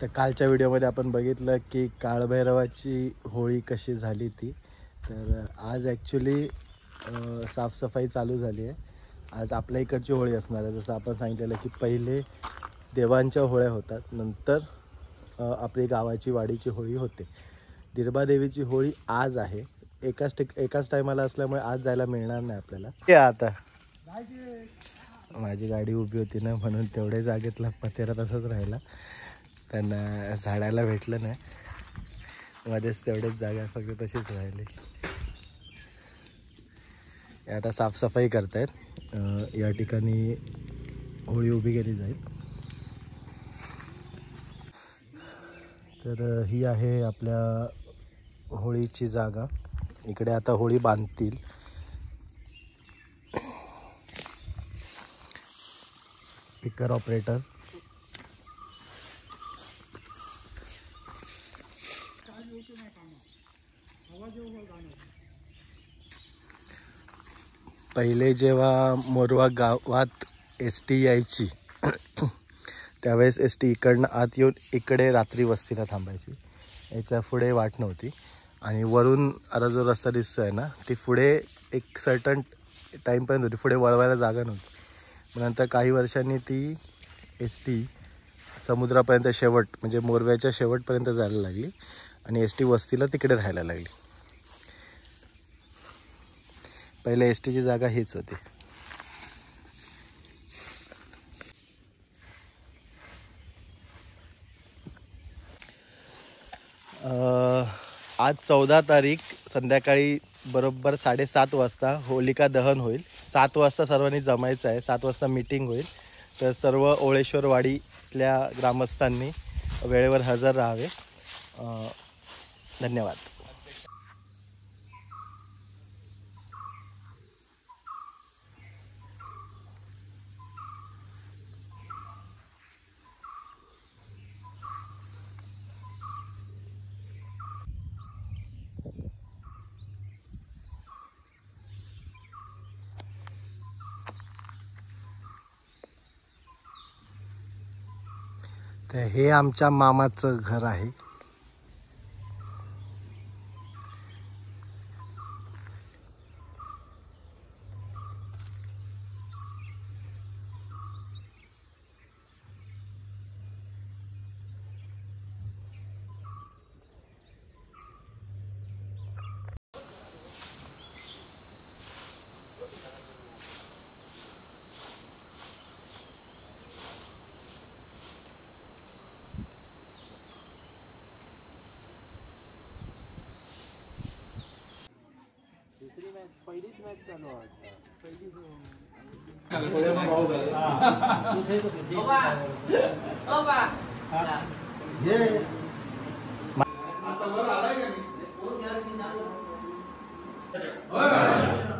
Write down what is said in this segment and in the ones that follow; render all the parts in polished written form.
तर कालच्या व्हिडिओमध्ये आपण बघितलं की काळभैरवाची होळी कशी झाली ती. तर आज ॲक्च्युली साफसफाई चालू झाली आहे. आज आपल्या इकडची होळी असणार आहे. जसं आपण सांगितलेलं की पहिले देवांच्या होळ्या होतात, नंतर आपली गावाची वाडीची होळी होते. दिरबादेवीची होळी आज आहे. एकाच टायमाला असल्यामुळे आज जायला मिळणार नाही आपल्याला. ते आता माझी गाडी उभी होती ना, म्हणून तेवढ्या जागेतला पतेरा तसंच राहिला. त्यांना झाडायला भेटलं नाही. मध्येच तेवढेच जागा फक्त तशीच राहिली. आता साफसफाई करतायत. या ठिकाणी होळी उभी केली जाईल. तर ही आहे आपल्या होळीची जागा. इकडे आता होळी बांधतील. स्पीकर ऑपरेटर पहिले जेव्हा मोरवा गावात एसटी यायची त्यावेळेस एसटी इकडनं आत येऊन इकडे रात्री वस्तीला थांबायची. याच्या पुढे वाट नव्हती आणि वरून आता जो रस्ता दिसतो आहे ना, ती पुढे एक सर्टन टाईमपर्यंत होती. पुढे वळवायला जागा नव्हती. नंतर काही वर्षांनी ती एसटी समुद्रापर्यंत शेवट म्हणजे मोरव्याच्या शेवटपर्यंत जायला लागली आणि एसटी वस्तीला तिकडे राहायला लागली. पहिले एसटीची जागा हीच होती. आज 14 तारीख संध्याकाळी बरोबर 7:30 वाजता होलिका दहन होईल. 7 वाजता सर्वांनी जमायचं आहे. 7 वाजता मीटिंग होईल. तर सर्व ओळेश्वरवाडीतल्या ग्रामस्थांनी वेळेवर हजर राहावे. धन्यवाद. तर हे आमच्या मामाचं घर आहे. पहिलीच मॅच चालू आहे.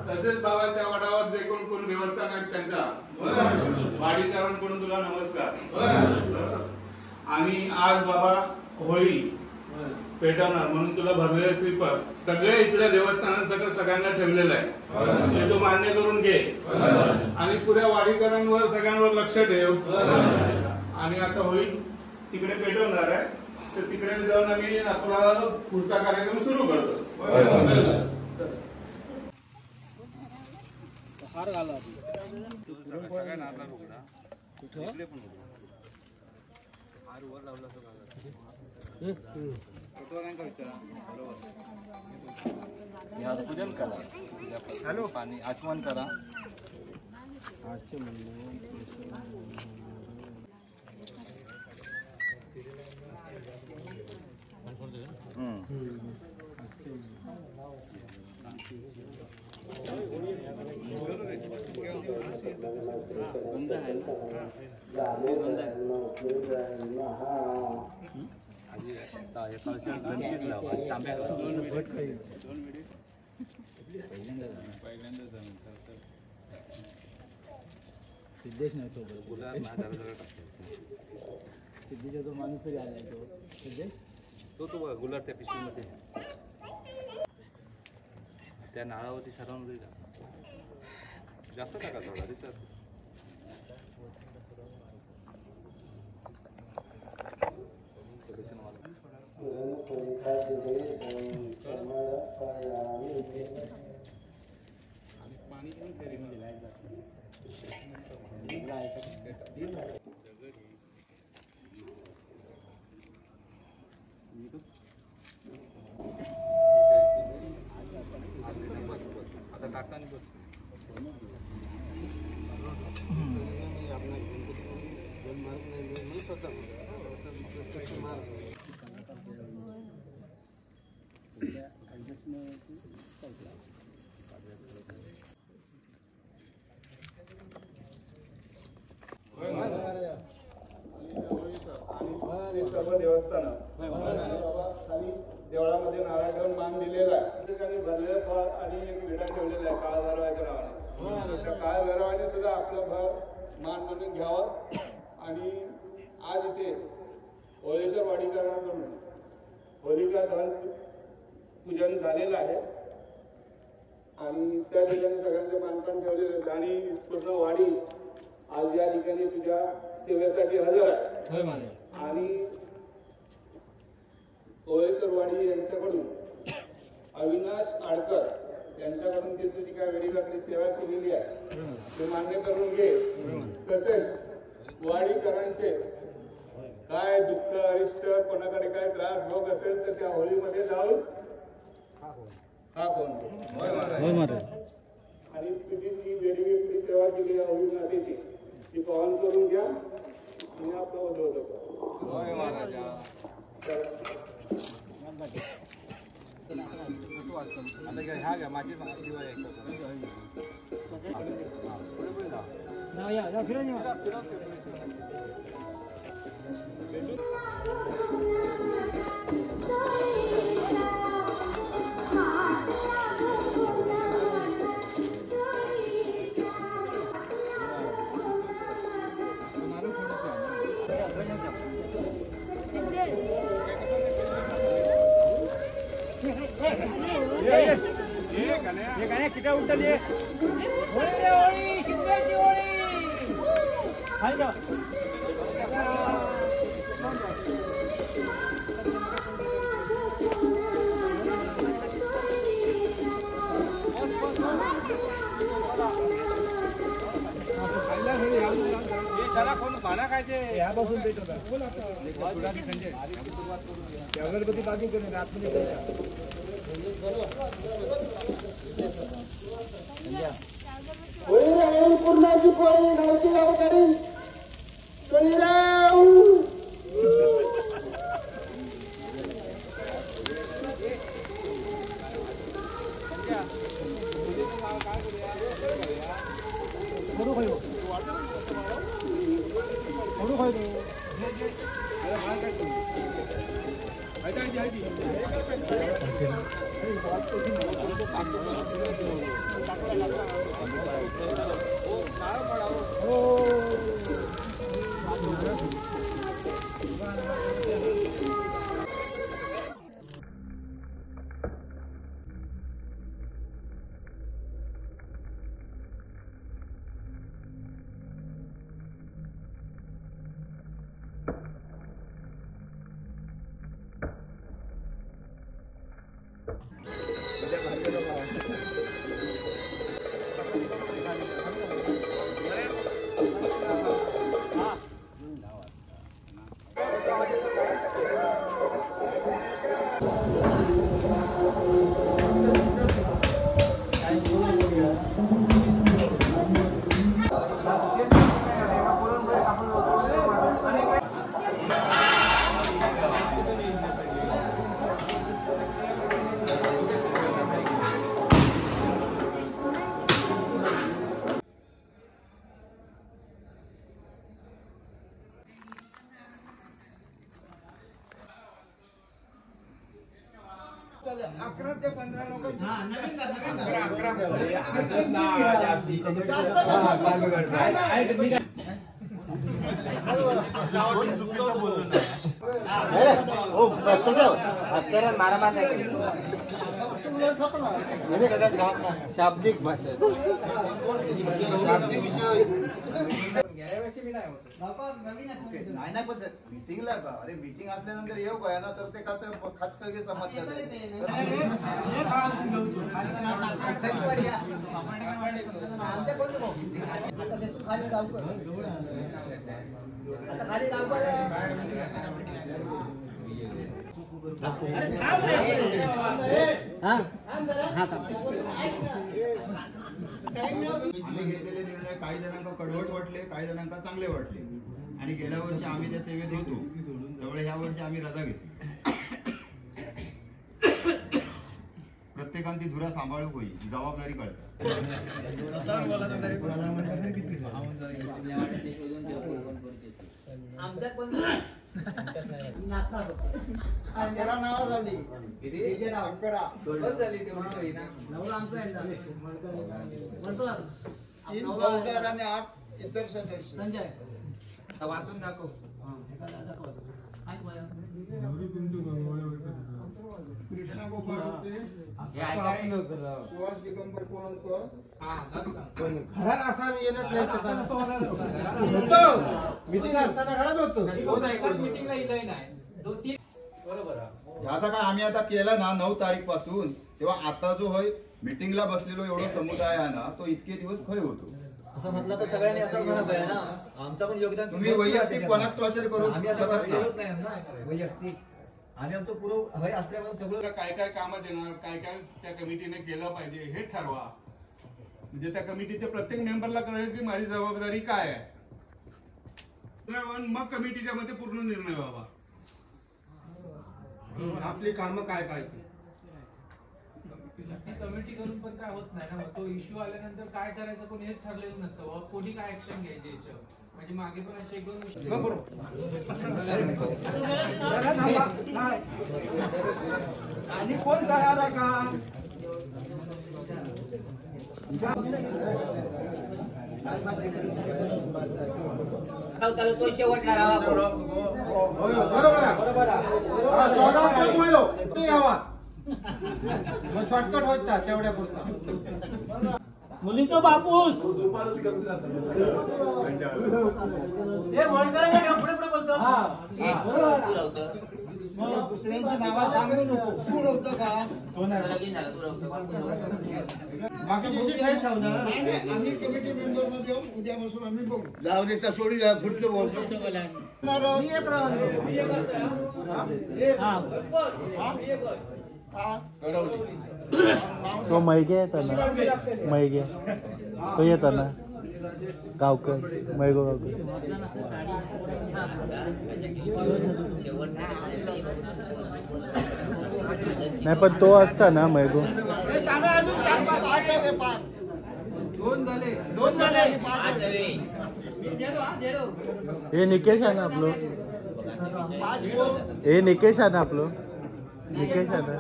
तसेच बाबा त्या वडावर जे कोण व्यवस्था आहेत त्यांचा वाडीकरांकडून तुला नमस्कार. आणि आज बाबा होळी पेटवणार म्हणून तुला भरलेले श्रीफळ सगळे इथल्या देवस्थानात सगळ्यांना ठेवलेलं आहे. ते तू मान्य करून घे आणि पुऱ्या वाडीकरांवर सगळ्यांवर लक्ष ठेव. आणि आता होळी तिकडे पेटवणार आहे, तर तिकडे जाऊन आम्ही आपला पुढचा कार्यक्रम सुरू करतो. हार घाला पूजन करा. हॅलो पाणी आचमन करा. सिद्धेश नाही सोबत. सिद्धीचा तो माणूस तरी आलाय. तो सिद्धेश तो गुलाब त्या पिशवीमध्ये त्या नाळावरती सरवून जास्त टाका थोडा दिसत. सर्व देवस्थान आणि देवळामध्ये नारळ ठेवून मान दिलेला आहे. ठिकाणी भरलेलं फळ आणि एक विडा ठेवलेला आहे काळ भैरवाच्या नावाने. त्या काळ भैरवाने सुद्धा आपलं फळ मान म्हणून घ्यावं. आणि आज इथे ओळेश्वर वाडीकरांकडून होलिका दहन पूजन झालेलं आहे आणि त्या ठिकाणी सगळ्यांचे मानपान ठेवलेलं आहे आणि पूर्ण वाडी आज या ठिकाणी तुझ्या सेवेसाठी हजर आहे. आणि ओळेश्वरवाडी यांच्याकडून अविनाश आडकर यांच्याकडून ती तुझी काय वेळीवाकडी सेवा केलेली आहे ते मान्य करून घे. तसेच वाडीकरांचे काय दुःख अरिष्ट कोणाकडे काय त्रास भोग असेल तर त्या होळीमध्ये जाऊन आणि तुझी जी वेळीवाकडी सेवा केली आहे होळी मातेची ती पावन करून घ्या आणि आपलं उद्योग होतो. किती उठली होळी शिंद्याची होळी यापासून भेट अगरबत्ती बाजू करून आतमध्ये पूर्णाची पोळी गावची गावकरी बळीराव अकरा ते 15 लोक मारामार नाही शाब्दिक भाषा शाब्दिक विषय दरवर्षी मी नाही होत. नाही नाही पण मीटिंगला का अरे मीटिंग असल्यानंतर येऊ का ना तर ते का तर खास काही समजतात आम्ही घेतलेले निर्णय काही जणांना कडवट वाटले, काही जणांना चांगले वाटले आणि गेल्या वर्षी आम्ही त्या सेवेत होतो त्यामुळे ह्या वर्षी आम्ही रजा घेतली. प्रत्येकाने ती धुरा सांभाळू होई जबाबदारी कळते. नाव झाली आणि 8 इतर सदस्य वाचून दाखव. कृष्णा गोपाळ होते, सुहास दिगंबर कोळंबकर घरात असा येणं मीटिंग असताना घरात होतो. आता काय आम्ही आता केलं ना 9 तारीख पासून तेव्हा आता जो होय मीटिंगला बसलेलो एवढा समुदाय आहे ना तो इतके दिवस खय होतो असं म्हटलं तर सगळ्यांनी असं म्हणत पाहिजे ना. आमचं पण योगदान तुम्ही वैयक्तिक कोणाक टॉर्चर करू आम्ही असं शकत बोलत नाही. नाही ना वैयक्तिक. आम्ही आमचं पुरं हय असल्यामुळे सगळं काय काय कामं देणार, काय काय त्या कमिटीने केलं पाहिजे हे ठरवा. म्हणजे त्या कमिटीच्या प्रत्येक मेंबरला कळेल की माझी जबाबदारी काय आहे. मग कमिटीच्या मध्ये पूर्ण निर्णय व्हावा. आपली कामं काय काय कमिटी करून पण काय होत नाही ना. तो इश्यू आल्यानंतर काय करायचं कोणी हेच ठरलेलं नसतं. कोणी काय ऍक्शन घ्यायचे याच्यावर. म्हणजे मागे पण असे 1-2 विषय आणि कोण तयार आहे का? तो शेवटला राहा. बरोबर शॉर्टकट होत तेवढ्या पुरता. मुलीचा बापूस दुसऱ्यांची नावं सांगू नको. तू होतं का बाकीचे विषय काय ठेवणार. आम्ही कमिटी मेंबर मध्ये उद्यापासून आम्ही बघू. जाऊ देता सोडी पुढचं बोलतो. तो मैगे येतो ना, मैगे तो येतो ना गावकर मैगो गावकर. नाही पण तो असता ना मैगो. हे निकेश आहे ना आपलं. हे निकेश आहे ना आपलं. निकेश आहे ना.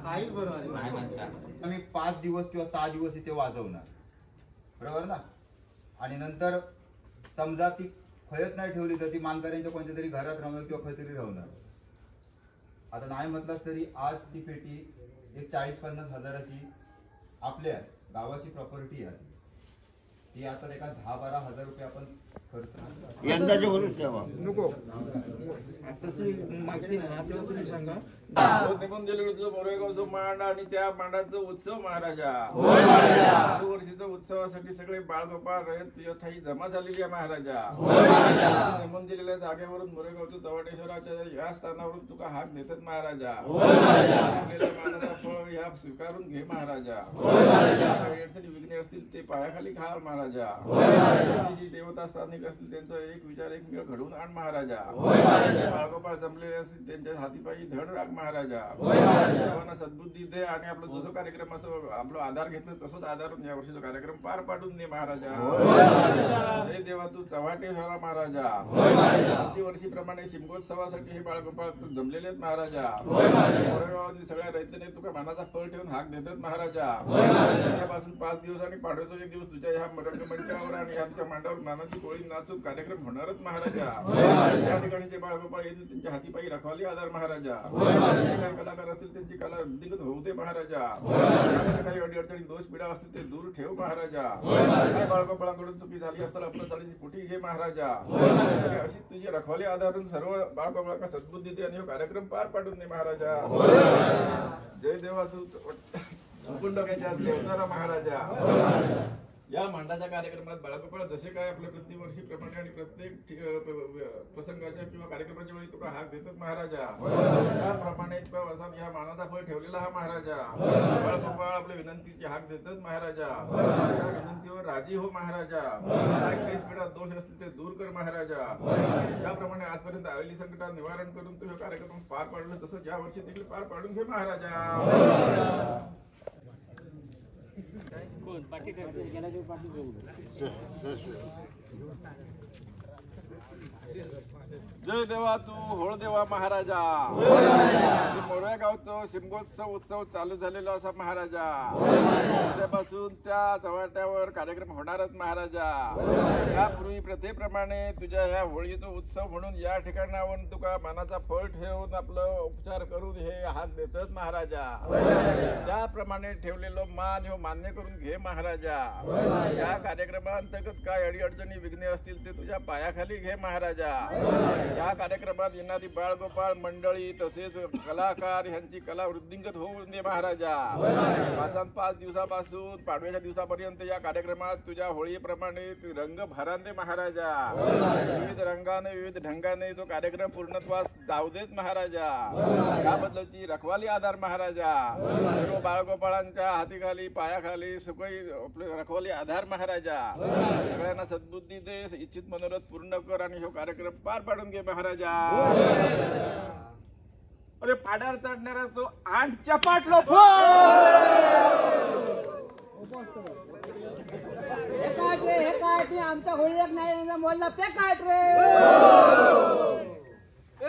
साहिल बरोबर. आम्ही 5 दिवस किंवा 6 दिवस इथे वाजवणार बरोबर ना. आणि नंतर समजा ती खयच नाही ठेवली तर ती मानकऱ्यांच्या कोणत्या तरी घरात राहणार किंवा खय तरी राहणार. आता नाही म्हटलंच तरी आज ती पेटी एक 40-50 हजाराची आपल्या गावाची प्रॉपर्टी आहे. ती आता एका 10-12 हजार रुपये आपण खर्च यंदाचे भरून ठेवा नको. आताची माहिती सांगा. मोरेगावचा मांड आणि त्या मांडाचा उत्सव महाराजा. वर्षीचा उत्सवासाठी सगळे बाळगोपाळ रयत यथाई जमा झालेली आहे महाराजा. नेमून दिलेल्या जागेवरून मोरेगावच्या चव्हाटेश्वराच्या या स्थानावरून तुका हाक देतात महाराजा. आपल्याला मानाचा फळ या स्वीकारून घे महाराजा. अडचणी विघ्ने असतील ते पायाखाली घाल महाराजा. जी देवता स्थानी प्रामाणिक असतील त्यांचा एक विचार एक मेळ घडवून आण महाराजा. बाळगोपाळ जमलेले असतील त्यांच्या हातीपायी धड राख महाराजा. सर्वांना सद्बुद्धी दे आणि आपलं जसं कार्यक्रम असं आपलं आधार घेतलं तसंच आधार या वर्षीचा कार्यक्रम पार पाडून दे महाराजा. जय देवा तू चव्हाटे झाला महाराजा. प्रतिवर्षीप्रमाणे शिमगोत्सवासाठी हे बाळगोपाळ जमलेले आहेत महाराजा. कोरेगावातील सगळ्या रैतने तुका मानाचा फळ ठेवून हाक देतात महाराजा. उद्यापासून 5 दिवस आणि पाडव्याचा एक दिवस तुझ्या ह्या रंगमंचावर आणि ह्या तुझ्या मांडावर मानाची कोळी नाचून कार्यक्रम होणारच महाराजा. या ठिकाणी जे बाळगोपाळ येतील त्यांच्या हातीपायी रखवाली आधार महाराजा. काही कलाकार असतील त्यांची कला वृद्धिंगत होऊ दे महाराजा. काही अडीअडचणी दोष पीडा असतील ते दूर ठेव महाराजा. काही बाळगोपाळांकडून चुकी झाली असताना आपलं चाळीची कुठी घे महाराजा. अशी तुझी रखवाली आधारून सर्व बाळगोपाळांना सद्बुद्धी दे आणि कार्यक्रम पार पाडून दे महाराजा. जय देवा तू मुकुंडक्याच्या देवतारा महाराजा. या मांडाच्या कार्यक्रमात बाळगोपाळ जसे काय आपल्या प्रतिवर्षीप्रमाणे आणि प्रत्येक प्रसंगाच्या किंवा कार्यक्रमाच्या वेळी तुका हाक देतात महाराजा. त्याप्रमाणे या मानाचा फळ ठेवलेला हा महाराजा. बाळगोपाळ आपल्या विनंतीची हाक देतात महाराजा. त्या विनंतीवर राजी हो महाराजा. क्लेश पीडा दोष असतील ते दूर कर महाराजा. त्याप्रमाणे आजपर्यंत आलेली संकटात निवारण करून तू हे कार्यक्रम पार पाडलं तसं या वर्षी देखील पार पाडून घे महाराजा. जय देवा तू होळ देवा महाराजा. मोरगावचा शिमगोत्सव उत्सव चालू झालेला असा महाराजा. त्यापासून त्या चव्हाट्यावर कार्यक्रम होणारच महाराजा. यापूर्वी प्रथेप्रमाणे तुझ्या ह्या होळीचा उत्सव म्हणून या ठिकाणावरून तुका मानाचा फळ ठेवून आपलं उपचार करून हे हात देतच महाराजा. त्याप्रमाणे ठेवलेलो मान हे मान्य करून घे महाराजा. या कार्यक्रमांतर्गत काय अडीअडचणी विघ्ने असतील ते तुझ्या पायाखाली घे महाराजा. या कार्यक्रमात येणारी बाळगोपाळ मंडळी तसेच कलाकार यांची कला वृद्धिंगत होऊ दे महाराजा. 5 दिवसापासून पाडव्याच्या दिवसापर्यंत या कार्यक्रमात तुझ्या होळीप्रमाणे रंग भरान दे महाराजा. विविध रंगाने विविध ढंगाने तो कार्यक्रम पूर्णत्वास जाऊ देत महाराजा. याबद्दलची रखवाली आधार महाराजा. सर्व बाळगोपाळांच्या हातीखाली पायाखाली सुखी रखवाली आधार महाराजा. सगळ्यांना सद्बुद्धी दे, इच्छित मनोरथ पूर्ण कर आणि हा कार्यक्रम पार पाडून घे महाराजा. अरे पाड्यावर चढणारा तो आठ चपाटलो आमच्या होळीत नाही बोलला पेकाट रे.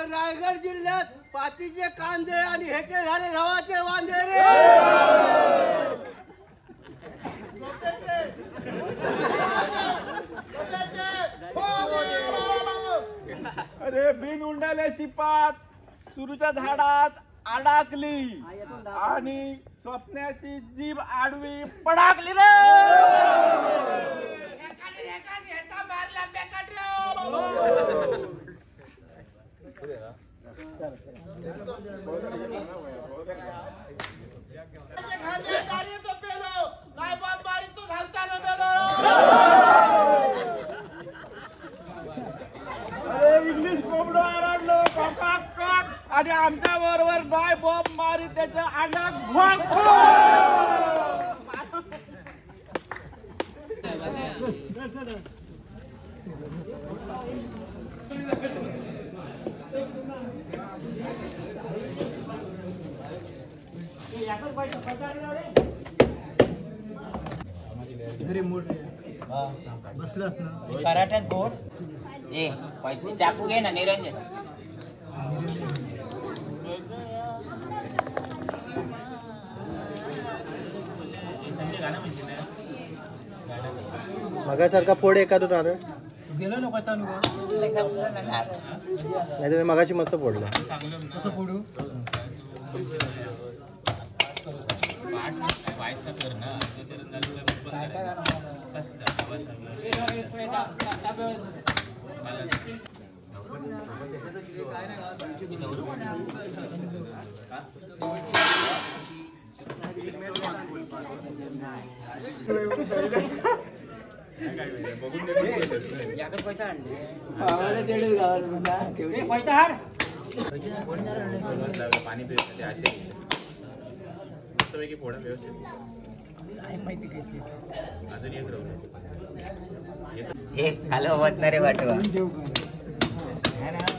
रायगड जिल्ह्यात पातीचे कांदे आणि हेके झाले गव्हाचे वांदे रे. अरे बिन उंडाल्याची पात सुरूच्या झाडात अडकली आणि स्वप्नाची जीभ आडवी पडाकली रे. इंग्लिश कोंबडो आरडलो आणि आमच्या बरोबर बाय बॉब मारी त्याच्या अंगात बसलंस ना कराट्यात बोट चाकू घे ना निरंजन. मगासारखा फोड एखादून आलं गेलो नको नाही तर मगाशी मस्त फोडला. कसं फोडू पाणी पिण्यासाठी असे मस्तपैकी फोडा व्यवस्थित. हे हॅलो होत ना रे वाटवा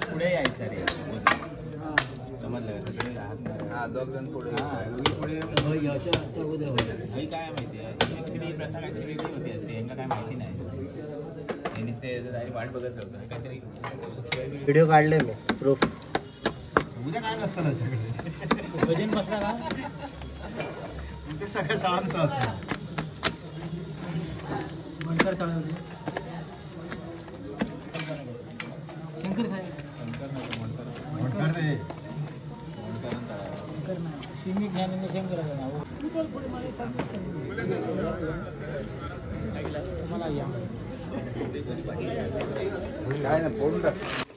पुढे यायचं रे समजलं हा दोघ जण पुढे काय माहिती प्रथा काहीतरी वेगळी होती असते यांना काय माहिती नाही वाट बघत राहतो काहीतरी व्हिडिओ काढले मी प्रूफ उद्या काय नसतं ना सगळे ते सगळं शांत असतं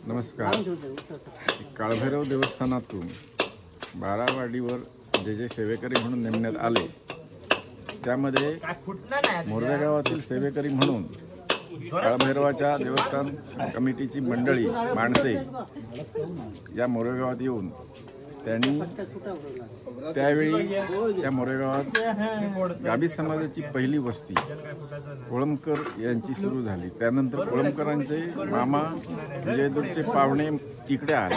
नमस्कार. काळभैरव देवस्थानातून बारावाडीवर जे सेवेकरी म्हणून नेमण्यात आले त्यामध्ये मोरवे गावातील सेवेकरी म्हणून काळभैरवाच्या देवस्थान कमिटीची मंडळी माणसे या मोरवे गावात येऊन त्यांनी त्यावेळी या मोरवे गावात गाबी समाजाची पहिली वस्ती कोळंबकर यांची सुरू झाली. त्यानंतर कोळंबकरांचे मामा विजयदूरचे पाहुणे इकडे आले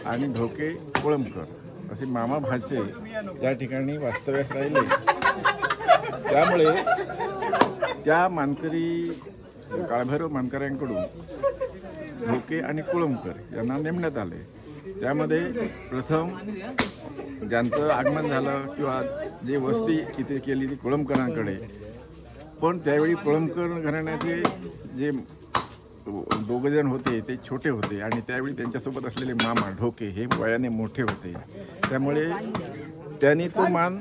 आणि ढोके कोळंबकर असे मामा भाचे या ठिकाणी वास्तव्यास राहिले. त्यामुळे त्या मानकरी काळभैरव मानकऱ्यांकडून ढोके आणि कोळंबकर यांना नेमण्यात आले. त्यामध्ये प्रथम ज्यांचं आगमन झालं किंवा जे वस्ती इथे केली ती कोळंबकरांकडे, पण त्यावेळी कोळंबकर घराण्याचे जे दोघंजण होते ते छोटे होते आणि त्यावेळी त्यांच्यासोबत असलेले मामा ढोके हे वयाने मोठे होते. त्यामुळे त्यांनी तो मान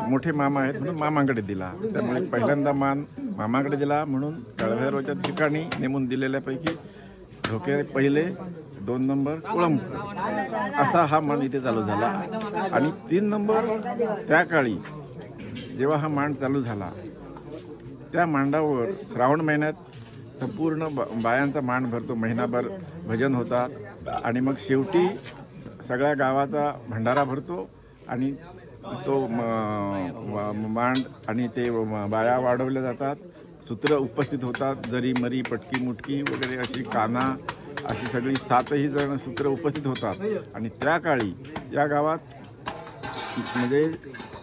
मोठे मामा आहेत म्हणून मामाकडे दिला. त्यामुळे पहिल्यांदा मान मामाकडे दिला म्हणून काळभैरवाच्या ठिकाणी नेमून दिलेल्यापैकी ढोके पहिले, 2 नंबर कोळंबकर असा हा मान इथे चालू झाला. आणि 3 नंबर त्या काळी जेव्हा हा मान चालू झाला त्या मांडावर श्रावण महिन्यात संपूर्ण बायांचा मान भरतो, महिनाभर भजन होतात आणि मग शेवटी सगळ्या गावाचा भंडारा भरतो आणि तो मांड आणि ते बाया वाढवल्या जातात. सूत्र उपस्थित होतात, जरी मरी पटकी मुटकी वगैरे अशी काना अशी सगळी 7ही जण सूत्र उपस्थित होतात. आणि त्या काळी या गावात म्हणजे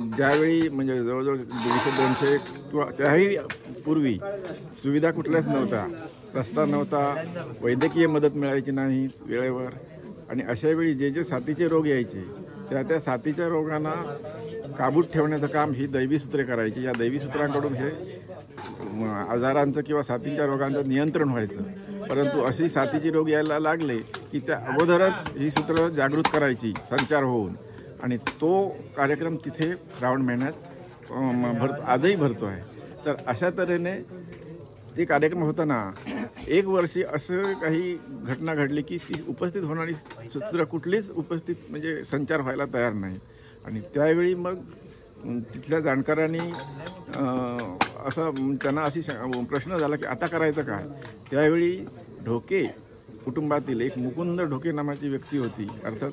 ज्यावेळी म्हणजे जवळजवळ 150-200 किंवा त्याही पूर्वी सुविधा कुठल्याच नव्हत्या, रस्ता नव्हता, वैद्यकीय मदत मिळायची नाही वेळेवर. आणि अशावेळी जे साथीचे रोग यायचे त्या साथीच्या रोगांना काबूत ठेवण्याचं काम ही दैवीसूत्रे करायची. या दैवीसूत्रांकडून हे आजारांचं किंवा साथीच्या रोगांचं नियंत्रण व्हायचं. परंतु अशी साथीचे रोग यायला लागले की त्या अगोदरच ही सूत्र जागृत करायची संचार होऊन. आणि तो कार्यक्रम तिथे श्रावण महिन्यात आजही भरतो आहे. तर अशा तऱ्हेने ते कार्यक्रम होताना एक वर्षी असं काही घटना घडली की ती उपस्थित होणारी सूत्र कुठलीच उपस्थित म्हणजे संचार व्हायला तयार नाही. आणि त्यावेळी मग तिथल्या जाणकारांनी असं त्यांना अशी प्रश्न झाला की आता करायचं काय. त्यावेळी ढोके कुटुंबातील एक मुकुंद ढोके नावाची व्यक्ती होती. अर्थात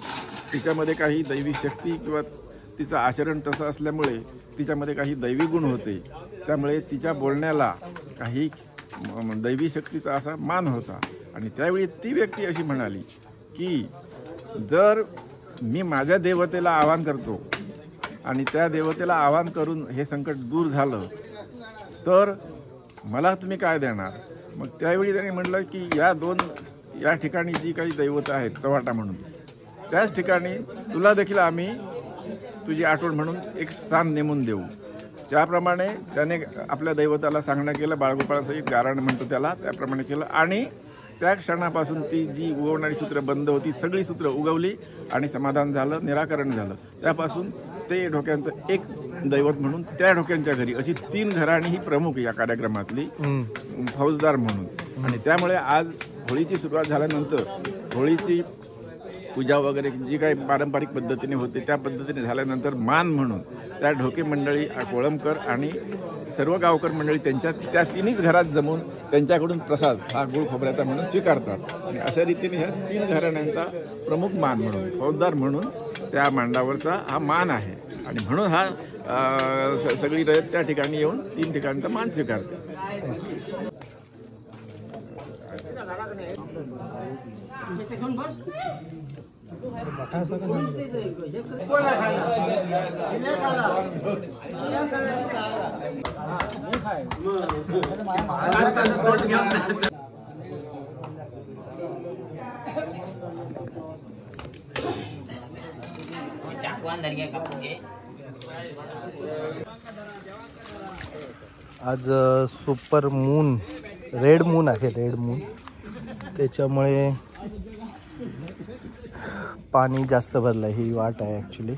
तिच्यामध्ये काही दैवी शक्ती किंवा तिचं आचरण तसं असल्यामुळे तिच्यामध्ये काही दैवी गुण होते. त्यामुळे तिच्या बोलण्याला काही दैवी शक्तीचा असा मान होता. आणि त्यावेळी ती व्यक्ती अशी म्हणाली की जर मी माझ्या देवतेला आवाहन करतो आणि त्या देवतेला आवाहन करून हे संकट दूर झालं तर मला तुम्ही काय देणार. मग त्यावेळी त्यांनी म्हटलं की या ठिकाणी जी काही दैवत आहेत चव्हाटा म्हणून त्याच ठिकाणी तुला देखील आम्ही तुझी आठवण म्हणून एक स्थान नेमून देऊ. त्याप्रमाणे त्याने आपल्या दैवताला सांगणं केलं. बाळगोपाळासहित गारण म्हणतो त्याला, त्याप्रमाणे केलं. आणि त्या क्षणापासून ती जी उगवणारी सूत्र बंद होती सगळी सूत्र उगवली आणि समाधान झालं, निराकरण झालं. त्यापासून ते ढोक्यांचं एक दैवत म्हणून त्या ढोक्यांच्या घरी अशी 3 घराणी ही प्रमुख या कार्यक्रमातली फौजदार म्हणून. आणि त्यामुळे आज होळीची सुरुवात झाल्यानंतर होळीची पूजा वगैरे जी काही पारंपरिक पद्धतीने होते त्या पद्धतीने झाल्यानंतर मान म्हणून त्या ढोके मंडळी कोळंबकर आणि सर्व गावकर मंडळी त्या 3च घरात जमून त्यांच्याकडून प्रसाद हा गुळ खोबऱ्याचा म्हणून स्वीकारतात. आणि अशा रीतीने ह्या 3 घराण्यांचा प्रमुख मान म्हणून फौजदार म्हणून त्या मांडावरचा हा मान आहे. आणि म्हणून हा सगळी रयत त्या ठिकाणी येऊन 3 ठिकाणचा मान स्वीकारते. चाकवान धर कापून घे. आज सुपर मून, रेड मून आहे, रेड मून. त्याच्यामुळे पाणी जास्त भरलं. ही वाट आहे ॲक्च्युली.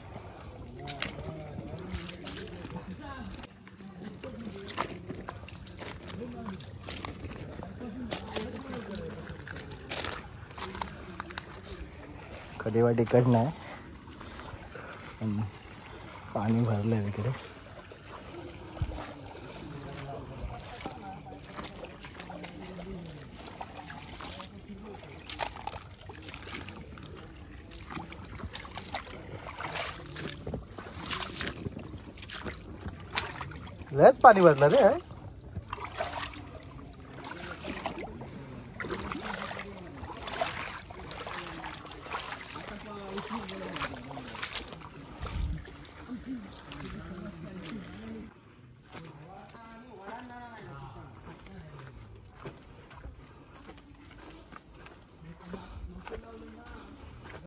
कडेवाट इकडनं आहे, पाणी भरलंय इकडे. लयच पाणी भरलं रे.